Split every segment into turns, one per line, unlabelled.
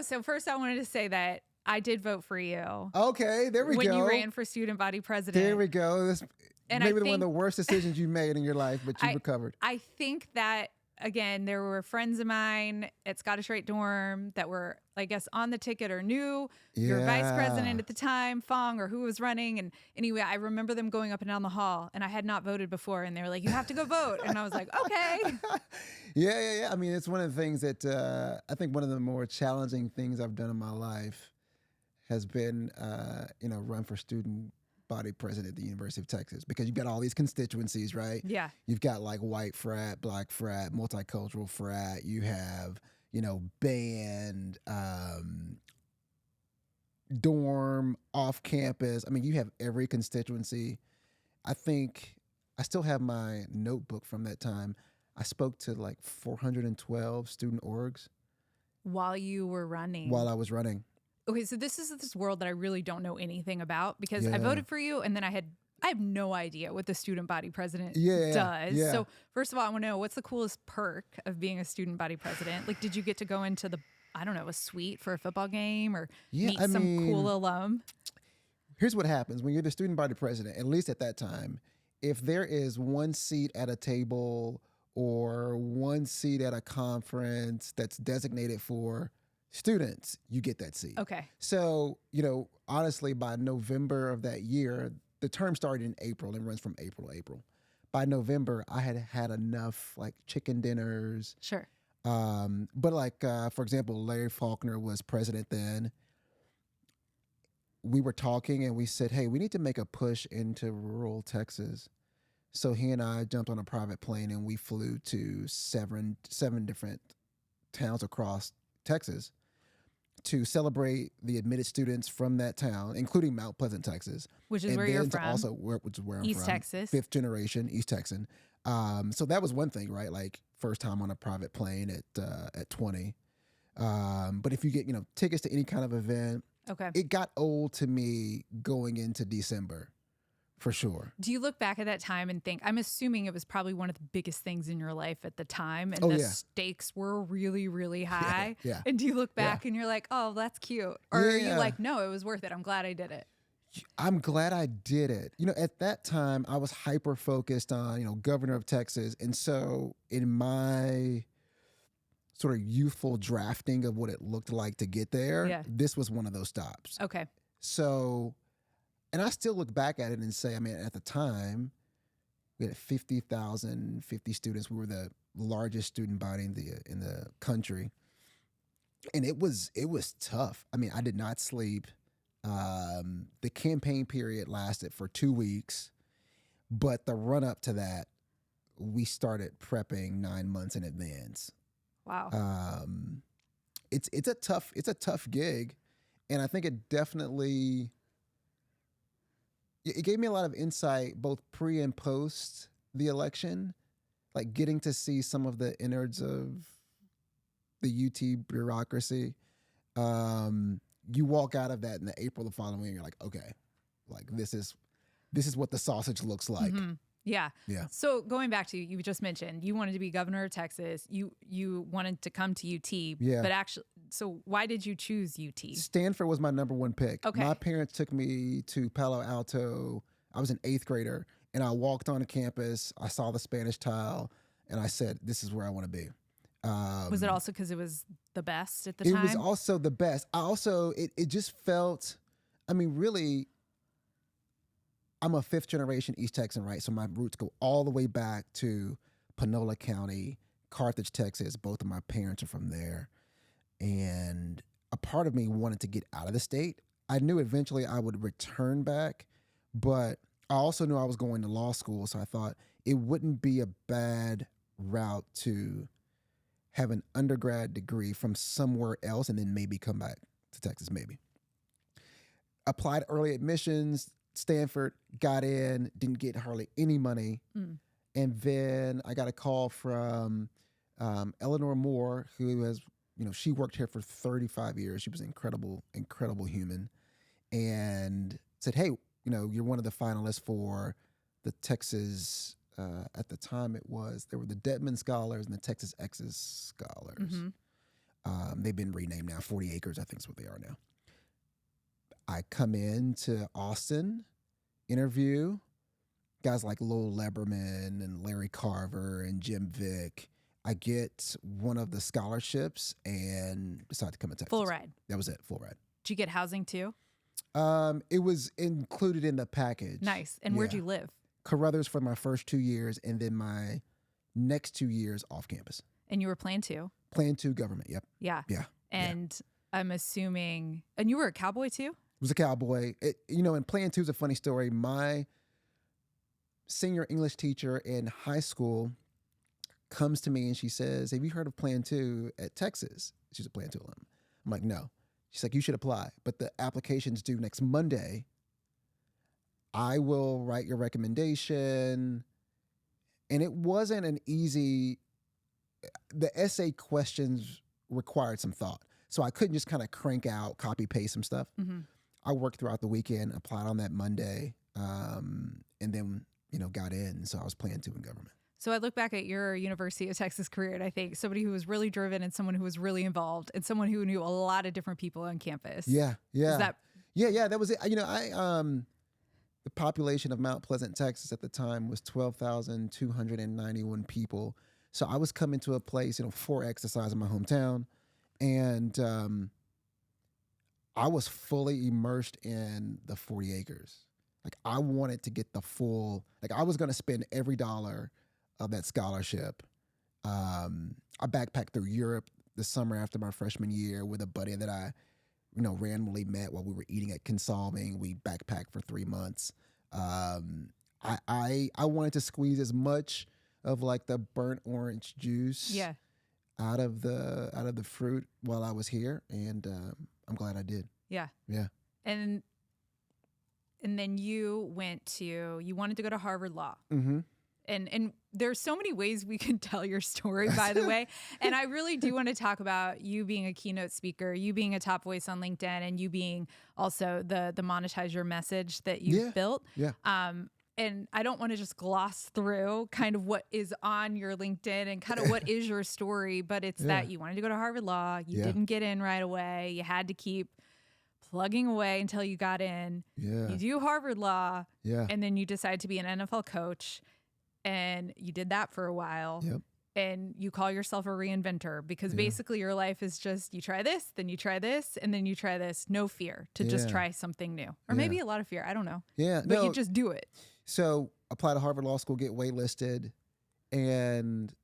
So first I wanted to say that I did vote for you.
Okay, there we
when
go.
When you ran for student body president.
There we go. This
and
maybe one of the worst decisions you made in your life, but you recovered.
I think that, again, there were friends of mine at Scottish Rite Dorm that were, I guess, on the ticket or knew your vice president at the time, Fong, or who was running. And anyway, I remember them going up and down the hall, and I had not voted before, and they were like, you have to go vote. And I was like, okay.
Yeah. I mean, it's one of the things that I think one of the more challenging things I've done in my life has been, run for student body president at the University of Texas, because you've got all these constituencies, right?
Yeah.
You've got like white frat, black frat, multicultural frat. You have, band, dorm, off campus. I mean, you have every constituency. I think I still have my notebook from that time. I spoke to like 412 student orgs.
While you were running.
While I was running.
Okay, so this is this world that I really don't know anything about, because I voted for you, and then I have no idea what the student body president does.
Yeah.
So first of all, I want to know, what's the coolest perk of being a student body president? Like, did you get to go into a suite for a football game, or meet some cool alum?
Here's what happens when you're the student body president, at least at that time. If there is one seat at a table or one seat at a conference that's designated for students, you get that seat.
Okay.
So, honestly, by November of that year, the term started in April and runs from April to April. By November, I had had enough like chicken dinners.
Sure.
But like, for example, Larry Faulkner was president then. We were talking and we said, hey, we need to make a push into rural Texas. So he and I jumped on a private plane and we flew to seven different towns across Texas to celebrate the admitted students from that town, including Mount Pleasant, Texas.
Which is where you're from.
Which is where I'm
East
from.
Texas.
5th generation East Texan. So that was one thing, right? Like first time on a private plane at 20. But if you get, tickets to any kind of event,
okay,
it got old to me going into December. For sure.
Do you look back at that time and think, I'm assuming it was probably one of the biggest things in your life at the time, and the stakes were really, really high?
Yeah.
And do you look back and you're like, oh, that's cute? Or are you like, no, it was worth it. I'm glad I did it.
I'm glad I did it. At that time, I was hyper focused on, governor of Texas. And so in my sort of youthful drafting of what it looked like to get there, this was one of those stops.
Okay.
So... And I still look back at it and say, I mean, at the time, we had 50 students. We were the largest student body in the country, and it was tough. I mean, I did not sleep. The campaign period lasted for 2 weeks, but the run up to that, we started prepping 9 months in advance.
Wow.
It's a tough gig, and I think it definitely. It gave me a lot of insight, both pre and post the election, like getting to see some of the innards of the UT bureaucracy. You walk out of that in the April the following year, you're like, okay, like this is what the sausage looks like.
Mm-hmm. Yeah.
Yeah.
So going back to, you just mentioned you wanted to be governor of Texas. You wanted to come to UT.
Yeah.
But actually, so why did you choose UT?
Stanford was my number one pick.
Okay.
My parents took me to Palo Alto. I was an 8th grader, and I walked on campus. I saw the Spanish tile, and I said, this is where I want to be.
Was it also because it was the best at the time?
It was also the best. It just felt, I mean, really, I'm a 5th generation East Texan, right? So my roots go all the way back to Panola County, Carthage, Texas. Both of my parents are from there. And a part of me wanted to get out of the state. I knew eventually I would return back, but I also knew I was going to law school. So I thought it wouldn't be a bad route to have an undergrad degree from somewhere else and then maybe come back to Texas, maybe. Applied early admissions, Stanford, got in, didn't get hardly any money. And then I got a call from Eleanor Moore, who has, she worked here for 35 years. She was an incredible human, and said, hey, you're one of the finalists for the Texas, at the time there were the Dedman Scholars and the Texas Exes Scholars. They've been renamed now. 40 Acres, I think is what they are now. I come in to Austin, interview. Guys like Lowell Leberman and Larry Carver and Jim Vick. I get one of the scholarships and decide to come to Texas.
Full ride.
That was it, full ride.
Did you get housing too?
It was included in the package.
Nice. And where'd you live?
Carruthers for my first 2 years, and then my next 2 years off campus.
And you were Plan 2?
Plan 2 government, yep.
Yeah.
Yeah.
And I'm assuming, and you were a cowboy too?
Was a cowboy. And Plan 2 is a funny story. My senior English teacher in high school comes to me and she says, "Have you heard of Plan 2 at Texas?" She's a Plan 2 alum. I'm like, "No." She's like, "You should apply, but the application's due next Monday. I will write your recommendation." And it wasn't an easy, the essay questions required some thought. So I couldn't just kind of crank out, copy, paste some stuff.
Mm-hmm.
I worked throughout the weekend, applied on that Monday, and then, got in. So I was Plan 2 in government.
So I look back at your University of Texas career, and I think somebody who was really driven and someone who was really involved and someone who knew a lot of different people on campus.
Yeah.
Is that...
Yeah, that was it. The population of Mount Pleasant, Texas at the time was 12,291 people. So I was coming to a place, 4X the size of my hometown. And I was fully immersed in the 40 acres. Like I wanted to get the full, like I was going to spend every dollar of that scholarship. I backpacked through Europe the summer after my freshman year with a buddy that I, randomly met while we were eating at Consolving. We backpacked for 3 months. I wanted to squeeze as much of like the burnt orange juice out of the fruit while I was here, and I'm glad I did.
Yeah.
Yeah.
And then you wanted to go to Harvard Law.
Mm-hmm.
And there's so many ways we can tell your story, by the way. And I really do want to talk about you being a keynote speaker, you being a top voice on LinkedIn, and you being also the monetize your message that you've built.
Yeah.
And I don't want to just gloss through kind of what is on your LinkedIn and kind of what is your story, but it's that you wanted to go to Harvard Law. You didn't get in right away. You had to keep plugging away until you got in.
Yeah.
You do Harvard Law.
Yeah.
And then you decide to be an NFL coach. And you did that for a while.
Yep.
And you call yourself a reinventor because basically your life is just you try this, then you try this, and then you try this. No fear to just try something new. Or maybe a lot of fear. I don't know.
Yeah.
But you just do it.
So apply to Harvard Law School, get waitlisted. And,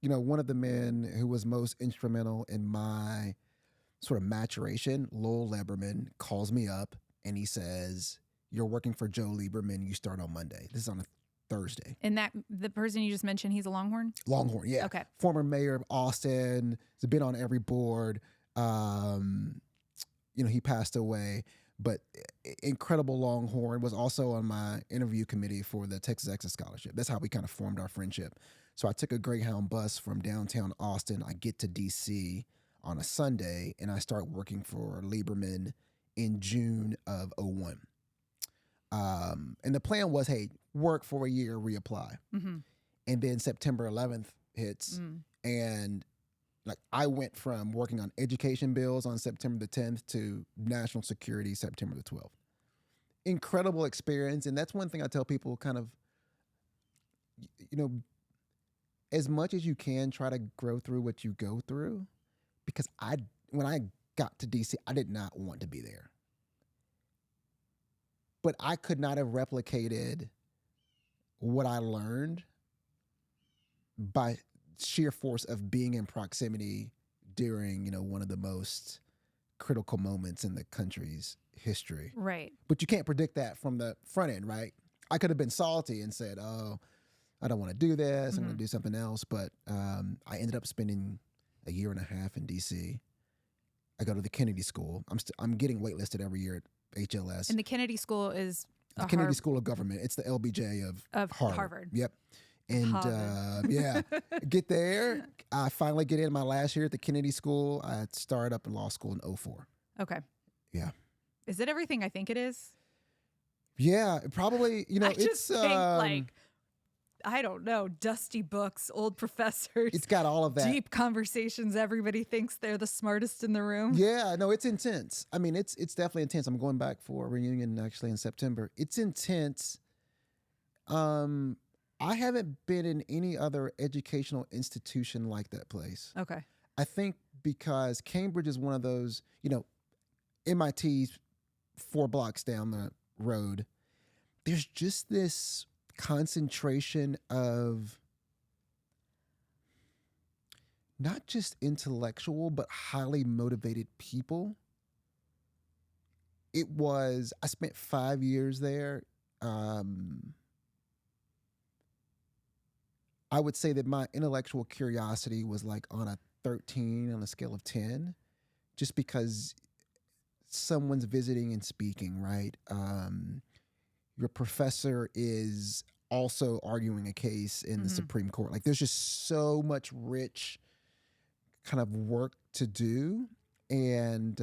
one of the men who was most instrumental in my sort of maturation, Lowell Leberman, calls me up and he says, "You're working for Joe Lieberman. You start on Monday." This is on a Thursday.
And the person you just mentioned, he's a Longhorn?
Longhorn, yeah.
Okay.
Former mayor of Austin. He's been on every board. He passed away, but incredible Longhorn, was also on my interview committee for the Texas Exit Scholarship. That's how we kind of formed our friendship. So I took a Greyhound bus from downtown Austin. I get to DC on a Sunday, and I start working for Lieberman in June of 2001. And the plan was, hey, work for a year, reapply.
Mm-hmm.
And then September 11th hits, and like I went from working on education bills on September the 10th to national security September the 12th. Incredible experience. And that's one thing I tell people, kind of, as much as you can, try to grow through what you go through, because when I got to DC, I did not want to be there. But I could not have replicated what I learned by sheer force of being in proximity during, one of the most critical moments in the country's history.
Right.
But you can't predict that from the front end, right? I could have been salty and said, "Oh, I don't want to do this. I'm going to do something else." But I ended up spending a year and a half in DC. I go to the Kennedy School. I'm getting waitlisted every year at HLS.
And the Kennedy School is
the Kennedy School of Government. It's the LBJ of Harvard. Yep. And get there. I finally get in my last year at the Kennedy School. I started up in law school in 2004.
Okay.
Yeah.
Is it everything I think it is?
Yeah, probably.
I just think I don't know, dusty books, old professors.
It's got all of that.
Deep conversations. Everybody thinks they're the smartest in the room.
Yeah, no, it's intense. I mean, it's definitely intense. I'm going back for a reunion actually in September. It's intense. I haven't been in any other educational institution like that place.
Okay.
I think because Cambridge is one of those, MIT's 4 blocks down the road. There's just this concentration of not just intellectual, but highly motivated people. I spent 5 years there. I would say that my intellectual curiosity was like on a 13 on a scale of 10, just because someone's visiting and speaking, right? Your professor is also arguing a case in the Supreme Court. Like there's just so much rich kind of work to do. And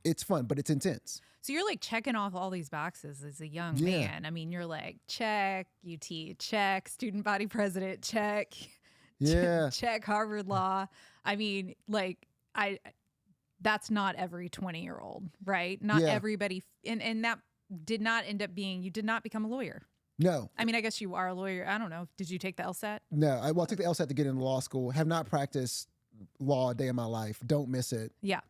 it's fun, but it's intense.
So you're like checking off all these boxes as a young man. I mean, you're like, check, UT, check, student body president, check, check Harvard Law. I mean, like, that's not every 20-year-old, right? Not everybody. And that did not end up being, you did not become a lawyer.
No.
I mean, I guess you are a lawyer. I don't know. Did you take the LSAT?
No. I took the LSAT to get into law school. Have not practiced law a day in my life. Don't miss it.
Yeah.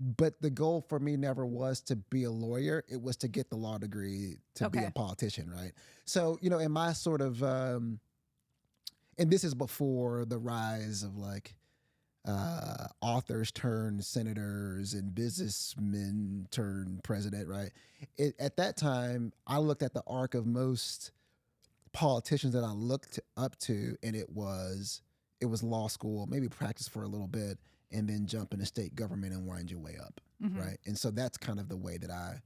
But the goal for me never was to be a lawyer. It was to get the law degree to be a politician, right? So, in my sort of, and this is before the rise of like authors turned senators and businessmen turned president, right? At that time, I looked at the arc of most politicians that I looked up to, and it was law school, maybe practice for a little bit, and then jump into state government and wind your way up, right? And so that's kind of the way that I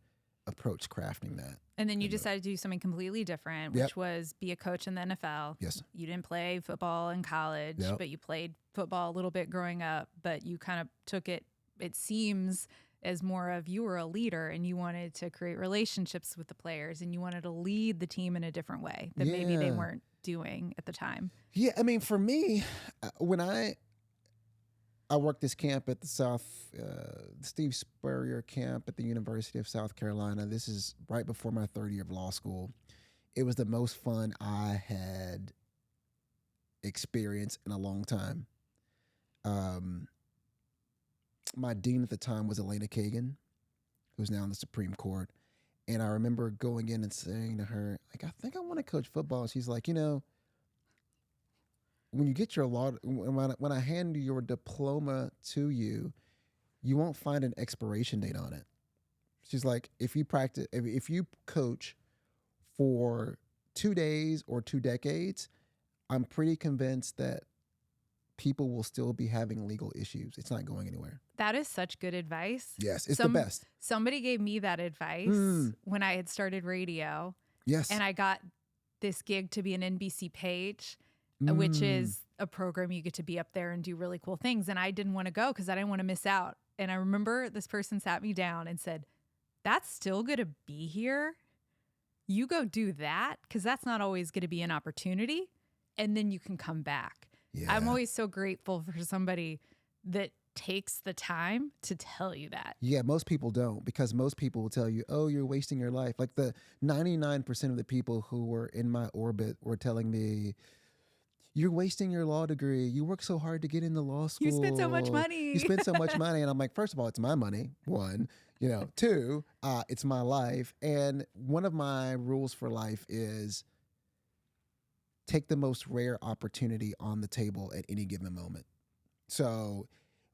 approach crafting that.
And then you decided to do something completely different, which was be a coach in the NFL.
Yes.
You didn't play football in college, but you played football a little bit growing up, but you kind of took it seems, as more of you were a leader and you wanted to create relationships with the players and you wanted to lead the team in a different way that maybe they weren't doing at the time. Yeah,
I mean, for me, when I worked this camp at the Steve Spurrier camp at the University of South Carolina. This is right before my third year of law school. It was the most fun I had experienced in a long time. My dean at the time was Elena Kagan, who's now in the Supreme Court. And I remember going in and saying to her, like, I think I want to coach football. And she's like, when you get your law, when I hand your diploma to you, you won't find an expiration date on it. She's like, if you coach for 2 days or 2 decades, I'm pretty convinced that people will still be having legal issues. It's not going anywhere.
That is such good advice.
Yes, it's the best.
Somebody gave me that advice when I had started radio.
Yes.
And I got this gig to be an NBC page, which is a program you get to be up there and do really cool things. And I didn't want to go because I didn't want to miss out. And I remember this person sat me down and said, that's still going to be here. You go do that because that's not always going to be an opportunity. And then you can come back. Yeah. I'm always so grateful for somebody that takes the time to tell you that.
Yeah, most people don't, because most people will tell you, oh, you're wasting your life. Like the 99% of the people who were in my orbit were telling me, you're wasting your law degree. You work so hard to get into law school.
You spend so much money.
You spend so much money. And I'm like, first of all, it's my money. 1, 2, it's my life. And one of my rules for life is take the most rare opportunity on the table at any given moment. So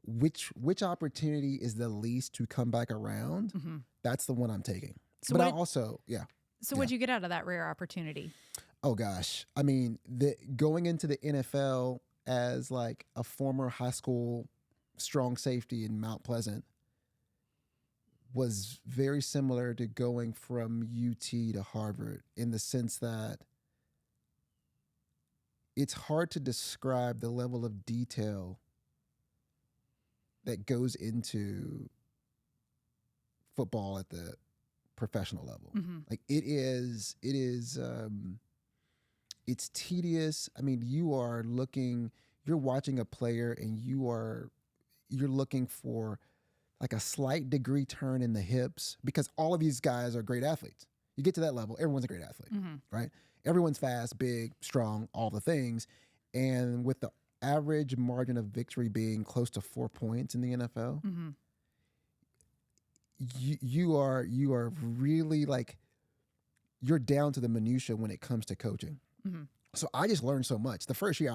which opportunity is the least to come back around? Mm-hmm. That's the one I'm taking. So but
what'd you get out of that rare opportunity?
Oh gosh. I mean, going into the NFL as like a former high school strong safety in Mount Pleasant was very similar to going from UT to Harvard, in the sense that it's hard to describe the level of detail that goes into football at the professional level. Mm-hmm. Like it is it's tedious. I mean, you're watching a player and you're looking for like a slight degree turn in the hips because all of these guys are great athletes. You get to that level, everyone's a great athlete, right? Everyone's fast, big, strong, all the things. And with the average margin of victory being close to 4 points in the NFL, you are really like, you're down to the minutia when it comes to coaching. So I just learned so much. The first year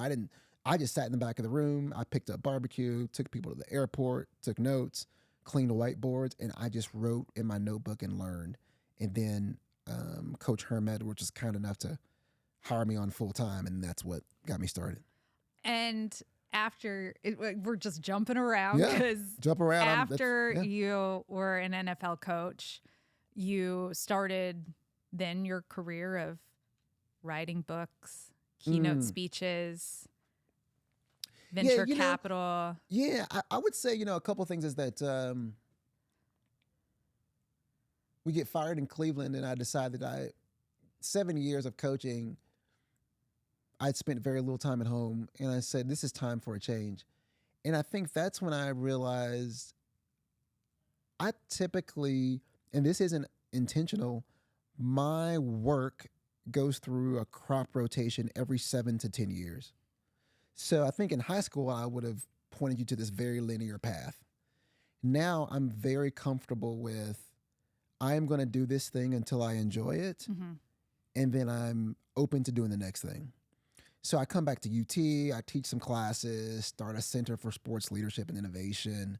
I just sat in the back of the room. I picked up barbecue, took people to the airport, took notes, cleaned the whiteboards, and I just wrote in my notebook and learned. And then Coach Herm Edwards was kind enough to hire me on full time, and that's what got me started.
And we're just jumping around
because jump around.
After you were an NFL coach, you started then your career of writing books, keynote speeches, venture capital.
I would say, a couple of things is that we get fired in Cleveland, and I decided 7 years of coaching, I'd spent very little time at home, and I said, this is time for a change. And I think that's when I realized I typically, and this isn't intentional, my work goes through a crop rotation every 7 to 10 years. So I think in high school, I would have pointed you to this very linear path. Now I'm very comfortable with, I am going to do this thing until I enjoy it. And then I'm open to doing the next thing. So I come back to UT, I teach some classes, start a Center for Sports Leadership and Innovation.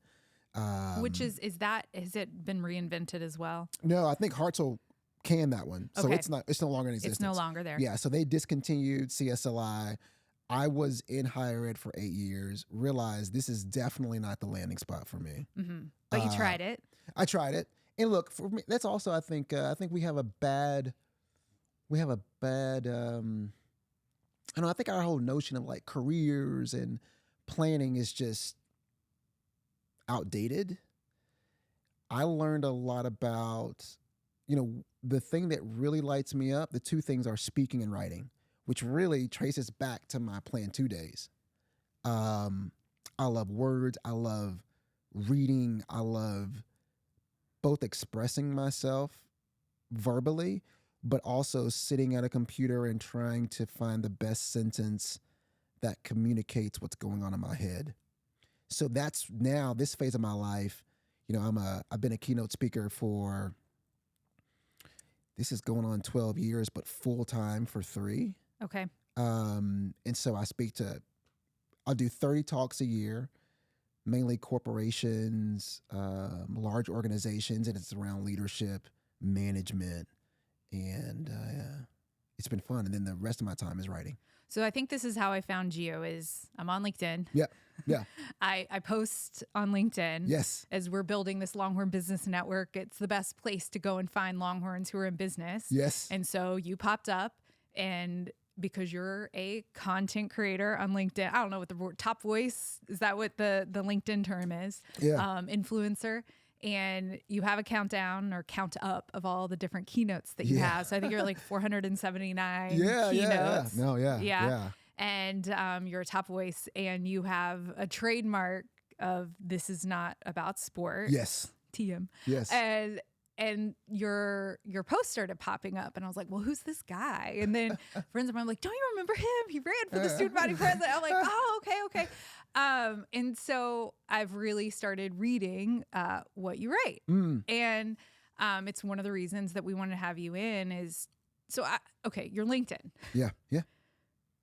Which has it been reinvented as well?
No, I think Hartzell canned that one. So it's no longer in existence.
It's no longer there.
Yeah, so they discontinued CSLI. I was in higher ed for 8 years, realized this is definitely not the landing spot for me.
But you tried it.
I tried it. And look, for me, that's also, I think we have a bad, I think our whole notion of like careers and planning is just outdated. I learned a lot about, the thing that really lights me up, the two things are speaking and writing, which really traces back to my Plan 2 days. I love words. I love reading. I love both expressing myself verbally, but also sitting at a computer and trying to find the best sentence that communicates what's going on in my head. So that's now this phase of my life. I've been a keynote speaker for, this is going on 12 years, but full time for 3.
Okay.
And so I'll do 30 talks a year, mainly corporations, large organizations, and it's around leadership, management, and it's been fun. And then the rest of my time is writing.
So I think this is how I found you is I'm on LinkedIn.
Yeah.
I post on LinkedIn.
Yes.
As we're building this Longhorn business network, it's the best place to go and find Longhorns who are in business.
Yes.
And so you popped up, and because you're a content creator on LinkedIn, I don't know what the word, top voice, is that what the LinkedIn term is?
Yeah.
Influencer. And you have a countdown or count up of all the different keynotes that you have. So I think you're like 479 keynotes.
Yeah. No, yeah.
And you're a top voice, and you have a trademark of this is not about sport.
Yes.
TM.
Yes.
And your post started popping up, and I was like, well, who's this guy? And then friends of mine were like, don't you remember him? He ran for the student body president. I'm like, oh, okay. And so I've really started reading what you write. And it's one of the reasons that we wanted to have you in is, you're LinkedIn.
Yeah.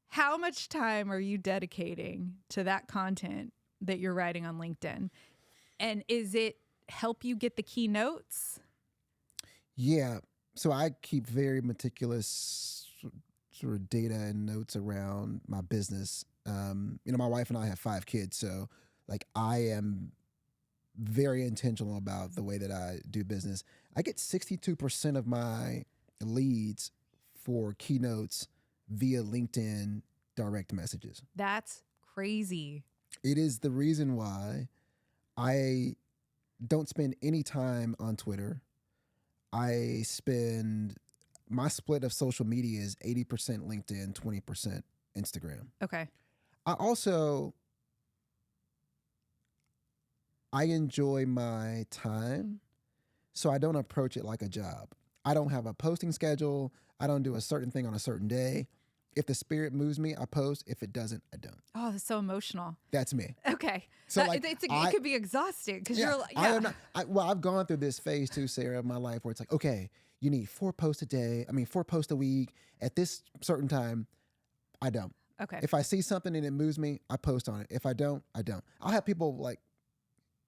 How much time are you dedicating to that content that you're writing on LinkedIn? And is it help you get the keynotes?
Yeah. So I keep very meticulous sort of data and notes around my business. My wife and I have 5 kids, so like I am very intentional about the way that I do business. I get 62% of my leads for keynotes via LinkedIn direct messages.
That's crazy.
It is the reason why I don't spend any time on Twitter. my split of social media is 80% LinkedIn, 20% Instagram.
Okay.
I enjoy my time, so I don't approach it like a job. I don't have a posting schedule. I don't do a certain thing on a certain day. If the spirit moves me, I post. If it doesn't, I don't.
Oh, that's so emotional.
That's me.
Okay.
So
it could be exhausting because you're like,
I am not, I've gone through this phase too, Sarah, of my life where it's like, okay, you need 4 posts a day. 4 posts a week at this certain time. I don't.
Okay.
If I see something and it moves me, I post on it. If I don't, I don't. I'll have people like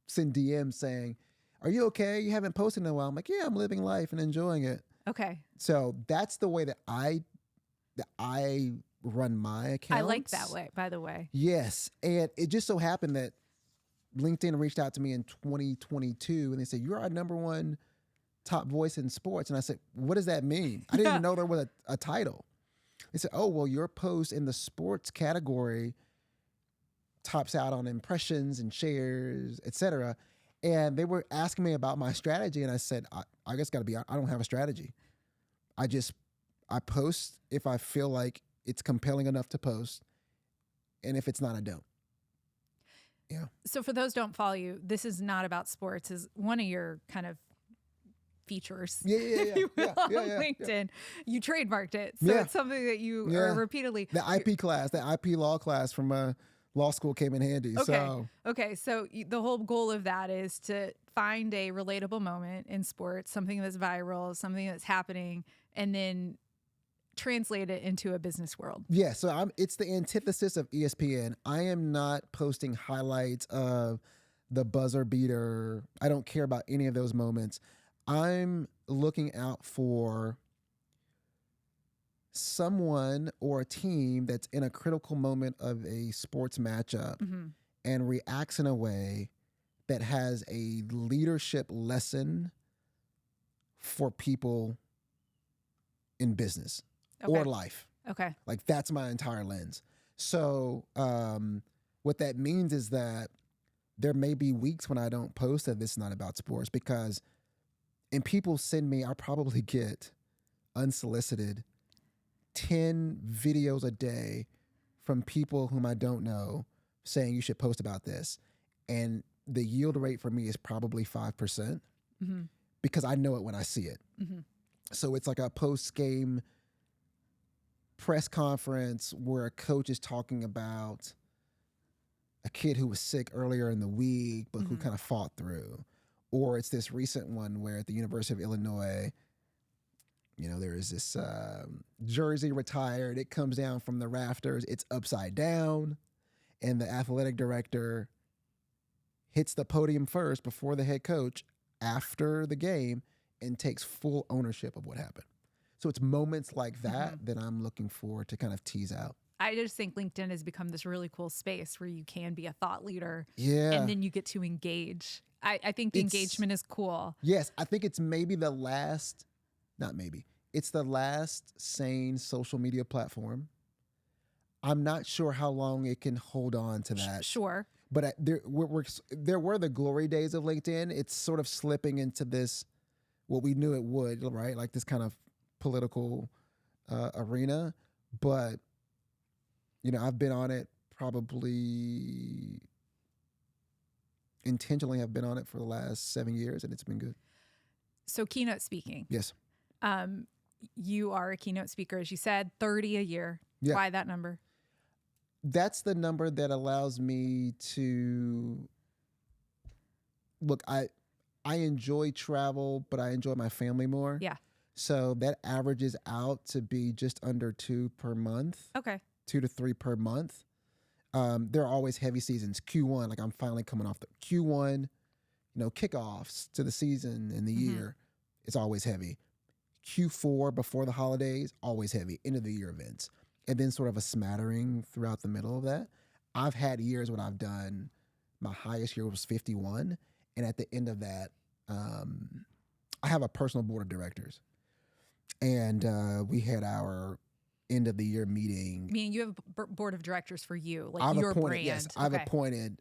send DMs saying, "Are you okay? You haven't posted in a while." I'm like, "Yeah, I'm living life and enjoying it."
Okay.
So that's the way that I run my accounts.
I like that way, by the way.
Yes, and it just so happened that LinkedIn reached out to me in 2022, and they said, "You're our #1 top voice in sports." And I said, "What does that mean?" I didn't even know there was a title. They said, "Oh, well, your post in the sports category tops out on impressions and shares, etc." And they were asking me about my strategy, and I said, I guess got to be, I don't have a strategy. I post if I feel like it's compelling enough to post, and if it's not, I don't. Yeah.
So for those who don't follow you, this is not about sports. Is one of your kind of features.
Yeah.
On LinkedIn. You trademarked it, so it's something that you are repeatedly.
The IP law class from law school came in handy.
Okay. So the whole goal of that is to find a relatable moment in sports, something that's viral, something that's happening, and then translate it into a business world.
Yeah. So it's the antithesis of ESPN. I am not posting highlights of the buzzer beater. I don't care about any of those moments. I'm looking out for someone or a team that's in a critical moment of a sports matchup and reacts in a way that has a leadership lesson for people in business or life.
Okay.
Like that's my entire lens. So what that means is that there may be weeks when I don't post that this is not about sports because, and people send me, I probably get unsolicited 10 videos a day from people whom I don't know saying you should post about this. And the yield rate for me is probably 5% because I know it when I see it. So it's like a post-game press conference where a coach is talking about a kid who was sick earlier in the week, but who kind of fought through. Or it's this recent one where at the University of Illinois, there is this jersey retired. It comes down from the rafters. It's upside down. And the athletic director hits the podium first before the head coach after the game and takes full ownership of what happened. So it's moments like that that I'm looking for to kind of tease out.
I just think LinkedIn has become this really cool space where you can be a thought leader.
Yeah.
And then you get to engage. I think the engagement is cool.
Yes. I think it's maybe it's the last sane social media platform. I'm not sure how long it can hold on to that.
Sure.
But there were the glory days of LinkedIn. It's sort of slipping into this, what we knew it would, right? Like this kind of political arena. But, I've been on it probably intentionally have been on it for the last 7 years, and it's been good.
So keynote speaking.
Yes.
You are a keynote speaker, as you said, 30 a year.
Yeah.
Why that number?
That's the number that allows me to look. I enjoy travel, but I enjoy my family more.
Yeah.
So that averages out to be just under 2 per month.
Okay.
2 to 3 per month. There are always heavy seasons. Q1, like I'm finally coming off the Q1, kickoffs to the season and the year. It's always heavy. Q4 before the holidays, always heavy. End of the year events. And then sort of a smattering throughout the middle of that. I've had years when I've done, my highest year was 51. And at the end of that, I have a personal board of directors. And we had our end of the year meeting.
Meaning you have a board of directors for you, like
I've
your
appointed,
brand.
Yes, I've appointed.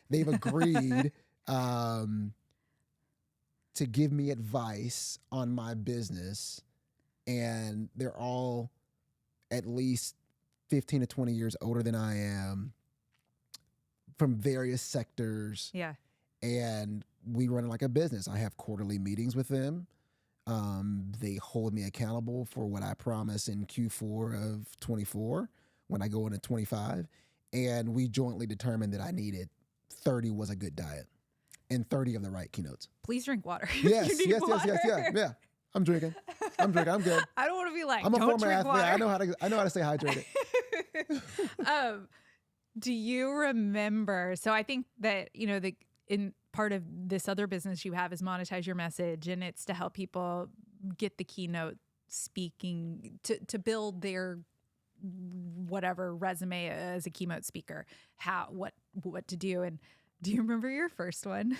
They've agreed to give me advice on my business and they're all at least 15 to 20 years older than I am, from various sectors.
Yeah.
And we run it like a business. I have quarterly meetings with them. They hold me accountable for what I promise in Q4 of 24 when I go into 25. And we jointly determined that I needed 30 was a good diet and 30 of the right keynotes.
Please drink water.
Yes,
You need
yes,
water.
yeah. I'm drinking. I'm good.
I don't want to be like,
I'm a
don't
former
drink
athlete.
water.
I know how to stay hydrated.
Do you remember? So I think that, in part of this other business you have is monetize your message, and it's to help people get the keynote speaking to build their whatever resume as a keynote speaker, what to do. And do you remember your first one?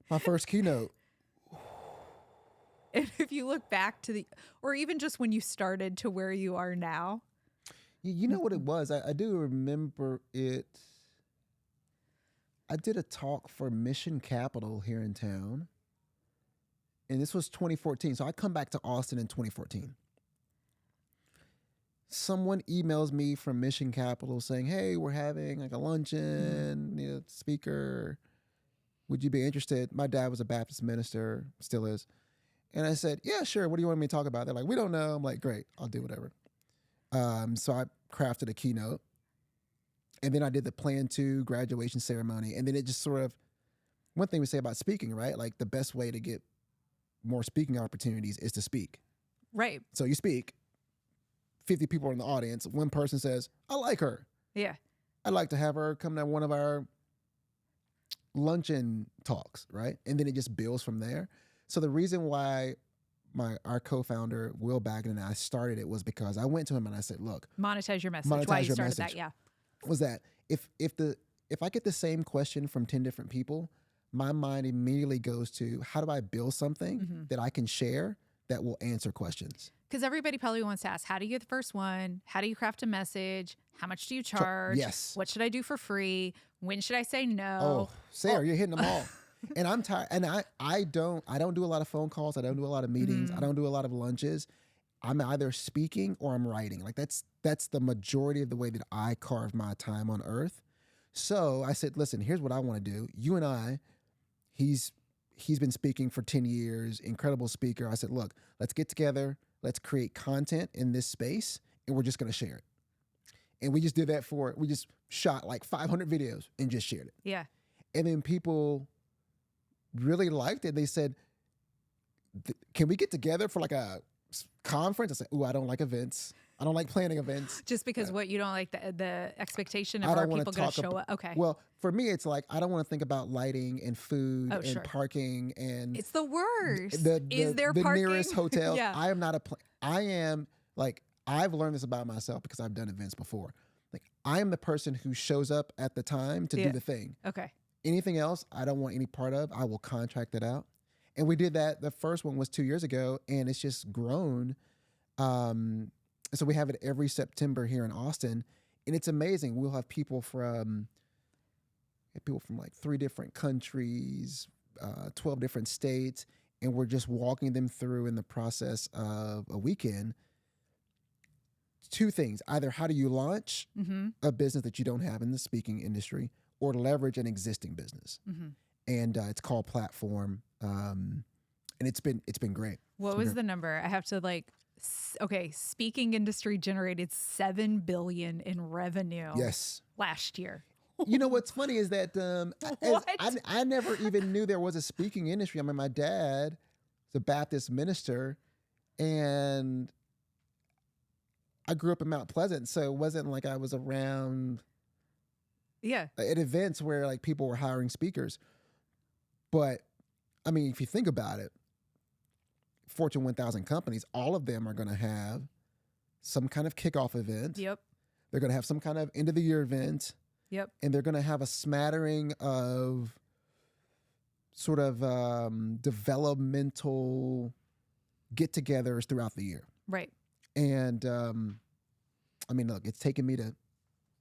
My first keynote.
And if you look back or even just when you started to where you are now.
You know what it was? I do remember it. I did a talk for Mission Capital here in town, and this was 2014. So I come back to Austin in 2014. Someone emails me from Mission Capital saying, "Hey, we're having like a luncheon, need a speaker. Would you be interested?" My dad was a Baptist minister, still is. And I said, "Yeah, sure. What do you want me to talk about?" They're like, "We don't know." I'm like, "Great, I'll do whatever." So I crafted a keynote, and then I did the plan 2 graduation ceremony. And then it just sort of, one thing we say about speaking, right? Like the best way to get more speaking opportunities is to speak.
Right.
So you speak, 50 people are in the audience. One person says, "I like her.
Yeah.
I'd like to have her come to one of our luncheon talks," right? And then it just builds from there. So the reason why our co-founder, Will Baggin, and I started it was because I went to him and I said, "Look,
Monetize your message."
Monetize
Why you
your
started
message.
that, yeah.
Was that if I get the same question from 10 different people, my mind immediately goes to how do I build something that I can share that will answer questions?
Because everybody probably wants to ask, how do you get the first one? How do you craft a message? How much do you charge?
Yes.
What should I do for free? When should I say no?
Oh, Sarah, you're hitting them all. And I'm tired. And I don't do a lot of phone calls. I don't do a lot of meetings. I don't do a lot of lunches. I'm either speaking or I'm writing. Like that's the majority of the way that I carve my time on earth. So I said, "Listen, here's what I want to do. You and I, he's been speaking for 10 years, incredible speaker." I said, "Look, let's get together. Let's create content in this space, and we're just going to share it." And we just did that we just shot like 500 videos and just shared it.
Yeah.
And then people really liked it. They said, "Can we get together for like a conference?" I said, "Ooh, I don't like events. I don't like planning events."
Just because what you don't like the expectation
I
of
don't
are
wanna
people going to
talk
show up? Okay.
Well, for me, it's like I don't want to think about lighting and food and
sure.
parking and
It's the worst.
Is
there
the
parking?
nearest hotel.
Yeah.
I am not I am like, I've learned this about myself because I've done events before. Like, I am the person who shows up at the time to do the thing.
Okay.
Anything else I don't want any part of. I will contract it out. And we did that. The first one was 2 years ago, and it's just grown. So we have it every September here in Austin, and it's amazing. We'll have people from like 3 different countries, 12 different states, and we're just walking them through in the process of a weekend. 2 things: either how do you launch a business that you don't have in the speaking industry, or leverage an existing business. And it's called Platform, and it's been great.
What was the number? I have to speaking industry generated $7 billion in revenue.
Yes.
Last year.
You know what's funny is that
What?
I never even knew there was a speaking industry. I mean, my dad is a Baptist minister, and I grew up in Mount Pleasant, so it wasn't like I was around at events where like people were hiring speakers. But I mean, if you think about it, Fortune 1000 companies, all of them are going to have some kind of kickoff event.
Yep.
They're going to have some kind of end of the year event.
Yep.
And they're going to have a smattering of sort of developmental get-togethers throughout the year.
Right.
And I mean, look, it's taken me to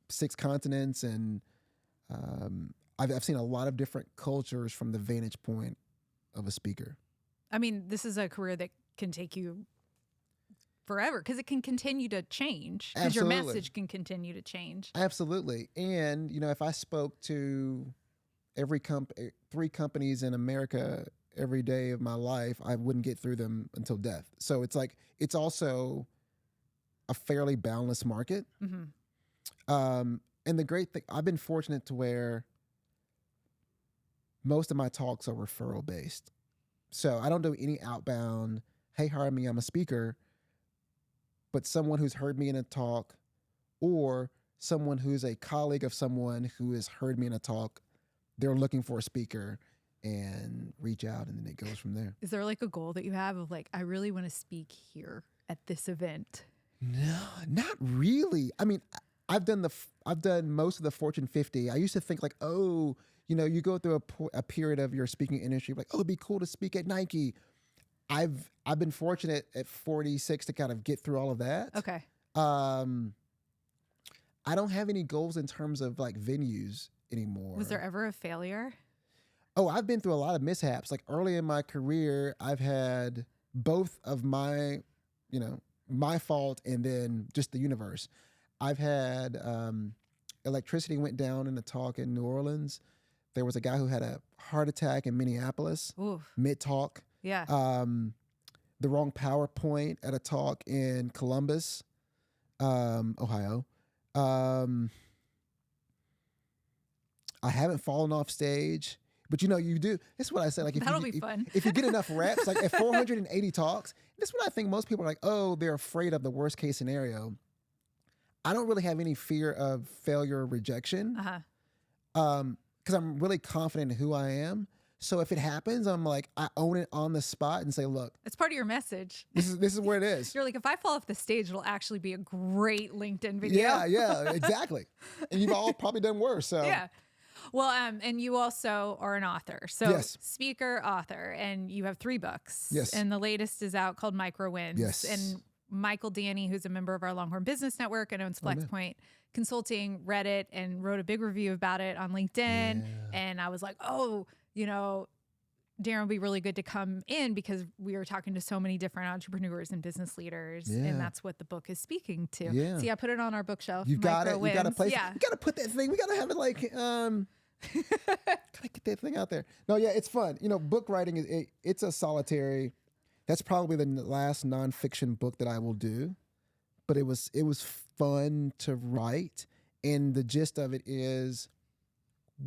6 continents, and I've seen a lot of different cultures from the vantage point of a speaker.
I mean, this is a career that can take you forever because it can continue to change because your
Absolutely.
message can continue to change.
Absolutely. And, if I spoke to three companies in America every day of my life, I wouldn't get through them until death. So it's like, it's also a fairly boundless market. And the great thing, I've been fortunate to where most of my talks are referral based. So I don't do any outbound, hey, hire me, I'm a speaker, but someone who's heard me in a talk or someone who's a colleague of someone who has heard me in a talk, they're looking for a speaker and reach out, and then it goes from there.
Is there like a goal that you have of like, I really want to speak here at this event?
No, not really. I mean, I've done most of the Fortune 50. I used to think like, oh, you go through a period of your speaking industry, like, oh, it'd be cool to speak at Nike. I've been fortunate at 46 to kind of get through all of that.
Okay.
I don't have any goals in terms of like venues anymore.
Was there ever a failure?
Oh, I've been through a lot of mishaps. Like early in my career, I've had both of my fault and then just the universe. I've had electricity went down in a talk in New Orleans. There was a guy who had a heart attack in Minneapolis mid-talk.
Yeah.
The wrong PowerPoint at a talk in Columbus, Ohio. I haven't fallen off stage, but you do. That's what I said. Like
That'll be fun.
If you get enough reps, like at 480 talks, that's what I think most people are like, oh, they're afraid of the worst case scenario. I don't really have any fear of failure or rejection. Because I'm really confident in who I am. So if it happens, I'm like, I own it on the spot and say, look,
it's part of your message.
This is where it is.
You're like, if I fall off the stage, it'll actually be a great LinkedIn video.
Yeah, exactly. And you've all probably done worse. So
yeah. Well, and you also are an author. So
yes.
Speaker, author, and you have 3 books.
Yes.
And the latest is out called Microwins.
Yes.
And Michael Danny, who's a member of our Longhorn Business Network and owns FlexPoint Consulting, read it and wrote a big review about it on LinkedIn.
Yeah.
And I was like, oh, Daron would be really good to come in because we are talking to so many different entrepreneurs and business leaders, and that's what the book is speaking to.
Yeah.
See, I put it on our bookshelf.
You got it. You got to place.
Yeah.
You got to put that thing. We got to have it like. Gotta get that thing out there. No, yeah, it's fun. Book writing it's a solitary. That's probably the last nonfiction book that I will do, but it was fun to write, and the gist of it is,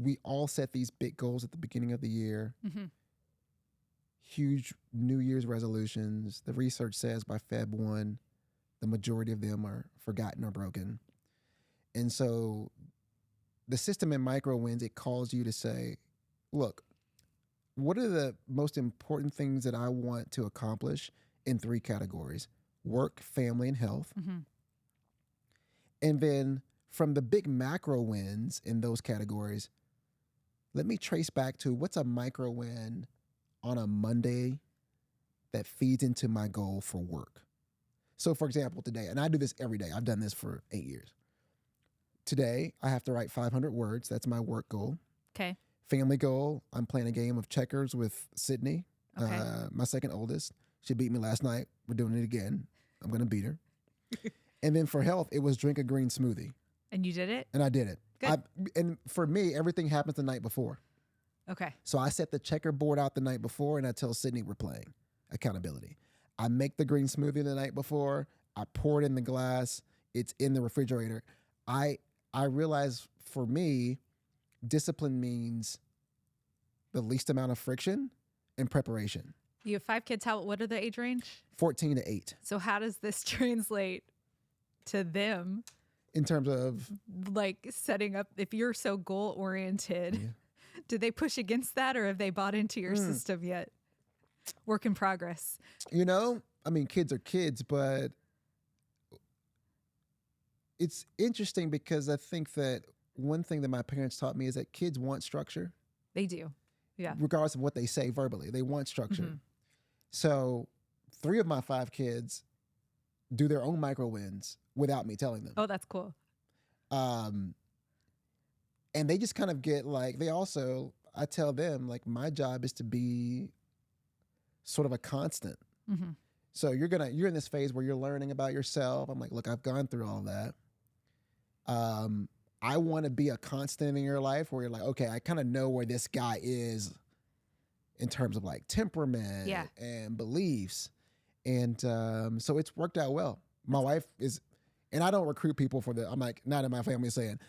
we all set these big goals at the beginning of the year. Huge New Year's resolutions. The research says by Feb 1, the majority of them are forgotten or broken. And so the system in Microwins, it calls you to say, look, what are the most important things that I want to accomplish in 3 categories? Work, family, and health. And then from the big macro wins in those categories, let me trace back to what's a micro win on a Monday that feeds into my goal for work. So for example, today, and I do this every day. I've done this for 8 years. Today, I have to write 500 words. That's my work goal.
Okay.
Family goal, I'm playing a game of checkers with Sydney, my second oldest. She beat me last night. We're doing it again. I'm going to beat her. And then for health, it was drink a green smoothie.
And you did it?
And I did it.
Good.
And for me, everything happens the night before.
Okay.
So I set the checkerboard out the night before, and I tell Sydney we're playing. Accountability. I make the green smoothie the night before. I pour it in the glass. It's in the refrigerator. I realize for me, discipline means the least amount of friction and preparation.
You have 5 kids. What are the age range?
14 to 8.
So how does this translate to them?
In terms of?
Like setting up, if you're so goal oriented, do they push against that, or have they bought into your system yet? Work in progress.
I mean, kids are kids, but it's interesting because I think that one thing that my parents taught me is that kids want structure.
They do. Yeah.
Regardless of what they say verbally, they want structure. So 3 of my 5 kids do their own micro wins without me telling them.
Oh, that's cool.
And they just kind of get like, I tell them, like, my job is to be sort of a constant. So you're in this phase where you're learning about yourself. I'm like, look, I've gone through all that. I want to be a constant in your life where you're like, okay, I kind of know where this guy is in terms of like temperament and beliefs. And so it's worked out well. My wife is, and I don't recruit people for I'm like, not in my family saying,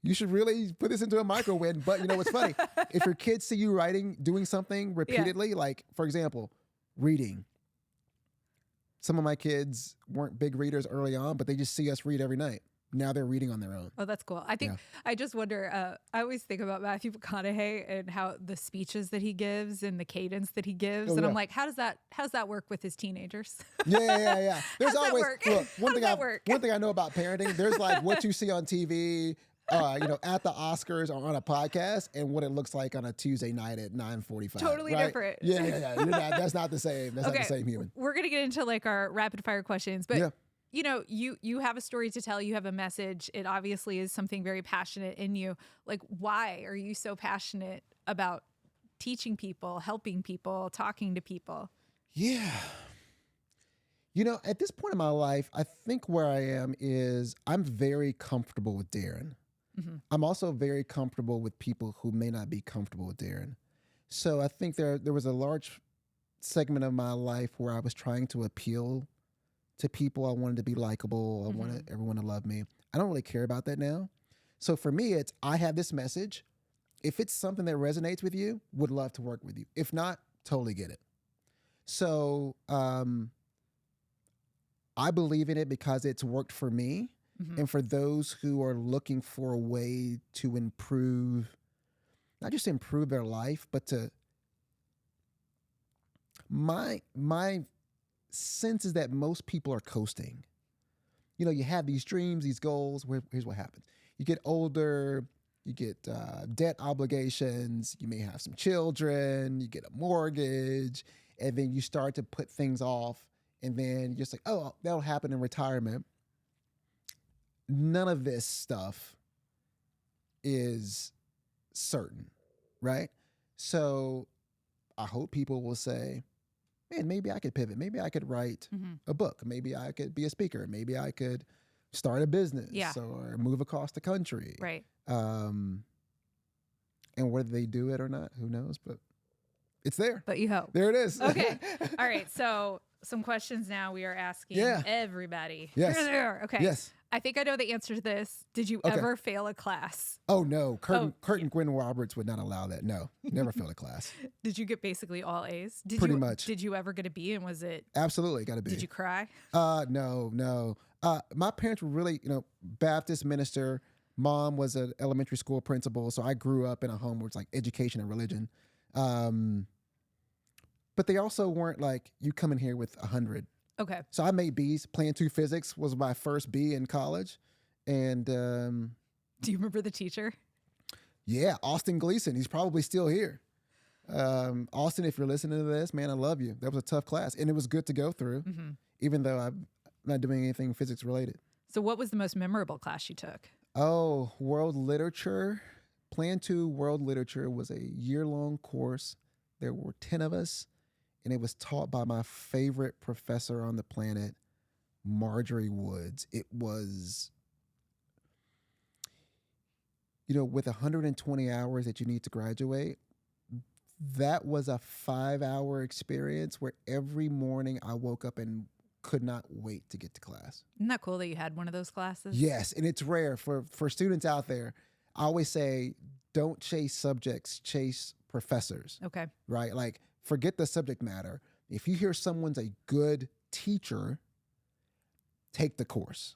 you should really put this into a microwin. But you know what's funny? If your kids see you doing something repeatedly, like for example, reading. Some of my kids weren't big readers early on, but they just see us read every night. Now they're reading on their own.
Oh, that's cool. I think I just wonder, I always think about Matthew McConaughey and how the speeches that he gives and the cadence that he gives. I'm like, how does that work with his teenagers?
Yeah. There's always, look, one thing I know about parenting, there's like what you see on TV, at the Oscars or on a podcast and what it looks like on a Tuesday night at 9:45.
Totally
right?
different.
Yeah. That's not the same. That's not the same human.
We're going to get into like our rapid fire questions, but you have a story to tell, you have a message. It obviously is something very passionate in you. Like, why are you so passionate about teaching people, helping people, talking to people?
Yeah. At this point in my life, I think where I am is I'm very comfortable with Daron. Mm-hmm. I'm also very comfortable with people who may not be comfortable with Daron. So I think there was a large segment of my life where I was trying to appeal to people. I wanted to be likable. I wanted everyone to love me. I don't really care about that now. So for me, it's I have this message. If it's something that resonates with you, would love to work with you. If not, totally get it. So I believe in it because it's worked for me. Mm-hmm. And for those who are looking for a way to improve, not just improve their life, but to my sense is that most people are coasting. You have these dreams, these goals. Here's what happens. You get older, you get debt obligations, you may have some children, you get a mortgage, and then you start to put things off, and then you're just like, oh, that'll happen in retirement. None of this stuff is certain, right? So I hope people will say, man, maybe I could pivot. Maybe I could write a book. Maybe I could be a speaker. Maybe I could start a business or move across the country.
Right.
And whether they do it or not, who knows? But it's there.
But you hope.
There it is.
Okay. All right. So some questions now we are asking everybody.
Yes.
Here they are. Okay.
Yes.
I think I know the answer to this. Did you ever fail a class?
Oh, no. Curtin Gwynn Roberts would not allow that. No. Never failed a class.
Did you get basically all A's?
Pretty much.
Did you ever get a B, and was it?
Absolutely. Got a B.
Did you cry?
No. My parents were really, Baptist minister. Mom was an elementary school principal. So I grew up in a home where it's like education and religion. But they also weren't like, you come in here with 100.
Okay.
So I made B's. Plan 2 physics was my first B in college. And
do you remember the teacher?
Yeah, Austin Gleason. He's probably still here. Austin, if you're listening to this, man, I love you. That was a tough class. And it was good to go through, even though I'm not doing anything physics related.
So what was the most memorable class you took?
Oh, world literature. Plan 2 world literature was a year-long course. There were 10 of us. And it was taught by my favorite professor on the planet, Marjorie Woods. It was, with 120 hours that you need to graduate, that was a 5-hour experience where every morning I woke up and could not wait to get to class.
Isn't that cool that you had one of those classes?
Yes, and it's rare. For students out there, I always say, don't chase subjects, chase professors.
Okay.
Right? Like, forget the subject matter. If you hear someone's a good teacher, take the course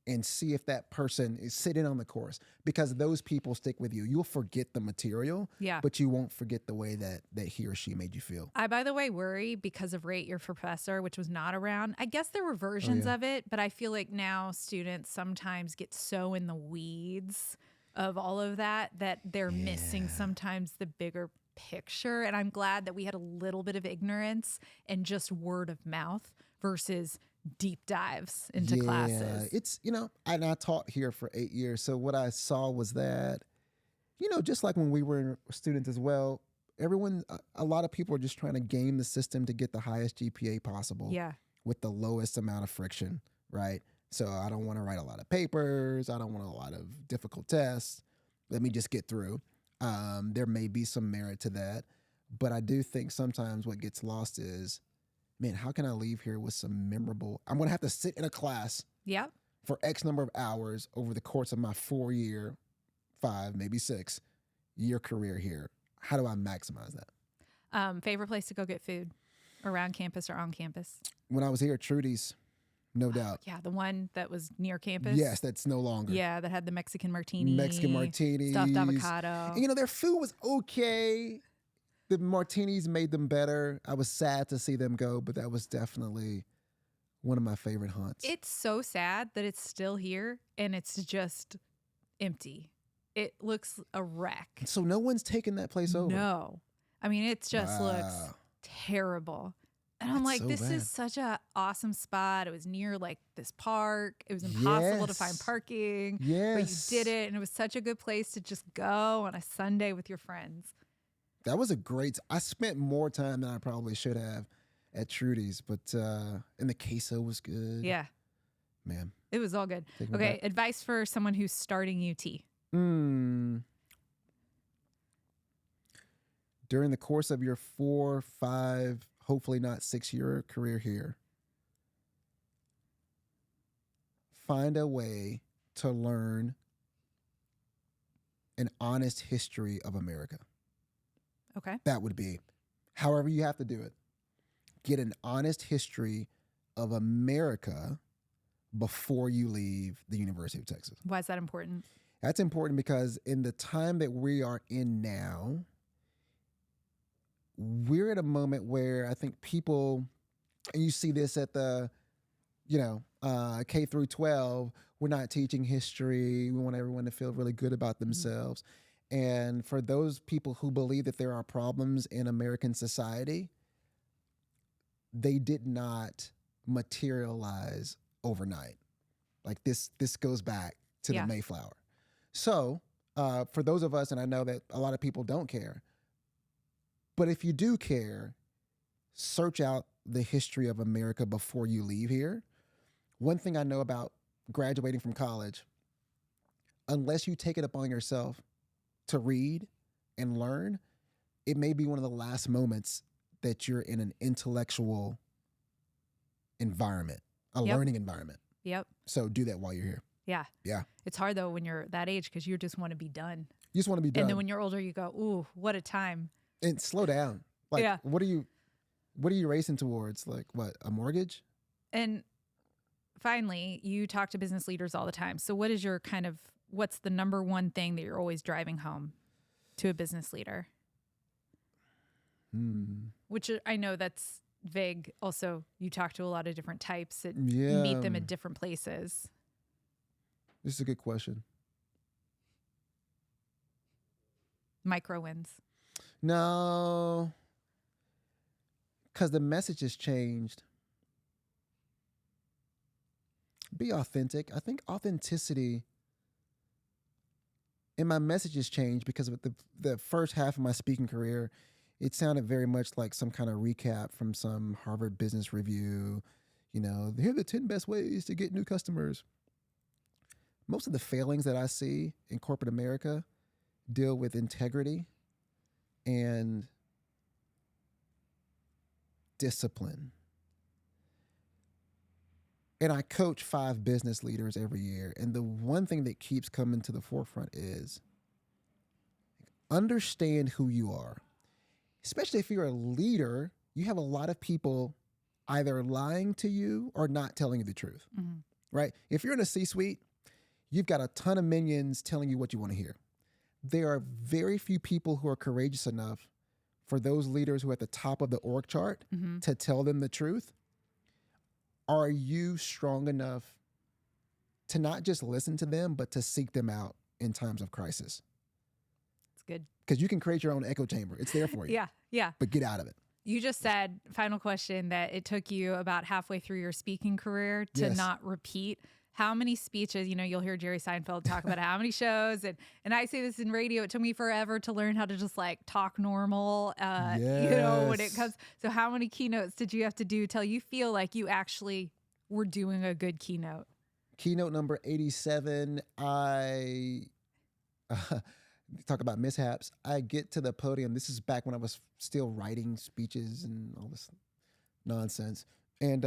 and see if that person is sitting on the course, because those people stick with you. You'll forget the material, but you won't forget the way that he or she made you feel.
I, by the way, worry because of Rate Your Professor, which was not around. I guess there were versions of it, but I feel like now students sometimes get so in the weeds of all of that they're missing sometimes the bigger picture. And I'm glad that we had a little bit of ignorance and just word of mouth versus deep dives into classes.
It's, and I taught here for 8 years. So what I saw was that, just like when we were students as well, a lot of people are just trying to game the system to get the highest GPA possible
Yeah.
with the lowest amount of friction, right? So I don't want to write a lot of papers. I don't want a lot of difficult tests. Let me just get through. There may be some merit to that, but I do think sometimes what gets lost is, man, how can I leave here with some memorable, I'm going to have to sit in a class
Yep.
for X number of hours over the course of my 4-year, 5, maybe 6-year career here. How do I maximize that?
Favorite place to go get food around campus or on campus?
When I was here at Trudy's, no doubt.
Yeah, the one that was near campus.
Yes, that's no longer.
Yeah, that had the Mexican martini.
Mexican martinis.
Stuffed avocado.
And, their food was okay. The martinis made them better. I was sad to see them go, but that was definitely one of my favorite haunts.
It's so sad that it's still here and it's just empty. It looks a wreck.
So no one's taken that place over?
No. I mean, it just looks terrible. And I'm like,
so
this
bad.
is such a awesome spot. It was near like this park. It was impossible to find parking.
Yes.
But you did it. And it was such a good place to just go on a Sunday with your friends.
That was I spent more time than I probably should have at Trudy's, but and the queso was good.
Yeah.
Man.
It was all good. Okay, advice for someone who's starting UT.
During the course of your 4, 5, hopefully not 6-year career here, find a way to learn an honest history of America.
Okay.
That would be, however you have to do it. Get an honest history of America before you leave the University of Texas.
Why is that important?
That's important because in the time that we are in now, we're at a moment where I think people, and you see this at the, K through 12, we're not teaching history. We want everyone to feel really good about themselves. And for those people who believe that there are problems in American society, they did not materialize overnight. Like this goes back to the Mayflower. So for those of us, and I know that a lot of people don't care, but if you do care, search out the history of America before you leave here. One thing I know about graduating from college, unless you take it upon yourself to read and learn, it may be one of the last moments that you're in an intellectual environment, a learning environment.
Yep.
So do that while you're here.
Yeah.
Yeah.
It's hard though when you're that age because you just want to be done.
You just want to be done.
And then when you're older, you go, ooh, what a time.
And slow down. Like, what are you racing towards? Like what, a mortgage?
And finally, you talk to business leaders all the time. So what is your what's the number one thing that you're always driving home to a business leader? Which I know that's vague. Also, you talk to a lot of different types and meet them at different places.
This is a good question.
Microwins.
No, because the message has changed. Be authentic. I think authenticity, and my message has changed because of the first half of my speaking career, it sounded very much like some kind of recap from some Harvard Business Review. Here are the 10 best ways to get new customers. Most of the failings that I see in corporate America deal with integrity and discipline. And I coach 5 business leaders every year. And the one thing that keeps coming to the forefront is understand who you are. Especially if you're a leader, you have a lot of people either lying to you or not telling you the truth, right? If you're in a C-suite, you've got a ton of minions telling you what you want to hear. There are very few people who are courageous enough for those leaders who are at the top of the org chart to tell them the truth. Are you strong enough to not just listen to them, but to seek them out in times of crisis?
It's good.
Because you can create your own echo chamber. It's there for you.
Yeah.
But get out of it.
You just said, final question, that it took you about halfway through your speaking career to not repeat. how many speeches, you'll hear Jerry Seinfeld talk about how many shows. And I say this in radio. It took me forever to learn how to just like talk normal, when it comes. So how many keynotes did you have to do till you feel like you actually were doing a good keynote?
Keynote number 87, talk about mishaps. I get to the podium. This is back when I was still writing speeches and all this nonsense. And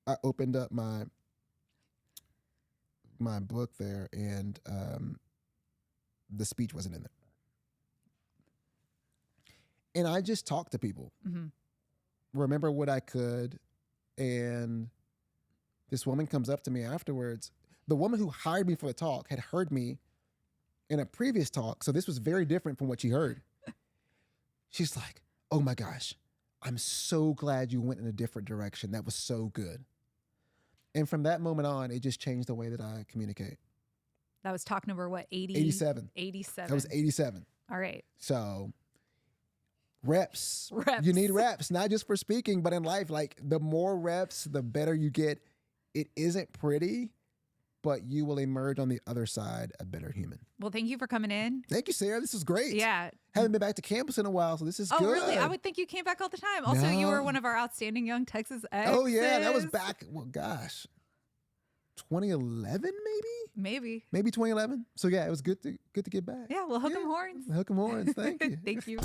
I opened up my book there, and the speech wasn't in there. And I just talked to people, remember what I could. And this woman comes up to me afterwards. The woman who hired me for the talk had heard me in a previous talk, so this was very different from what she heard. She's like, "Oh my gosh, I'm so glad you went in a different direction. That was so good." And from that moment on, it just changed the way that I communicate.
That was talk number what, 80?
87.
87.
That was 87.
All right.
So reps. You need reps, not just for speaking, but in life. Like the more reps, the better you get. It isn't pretty, but you will emerge on the other side a better human.
Well, thank you for coming in.
Thank you, Sarah. This is great.
Yeah.
Haven't been back to campus in a while, so this is good.
Oh, really? I would think you came back all the time. Also, you were one of our outstanding young Texas exes.
Oh, yeah. That was back, 2011 maybe? Maybe 2011. So, yeah, it was good to get back.
Yeah, well, hook 'em horns.
Hook 'em horns. Thank you.
Thank you.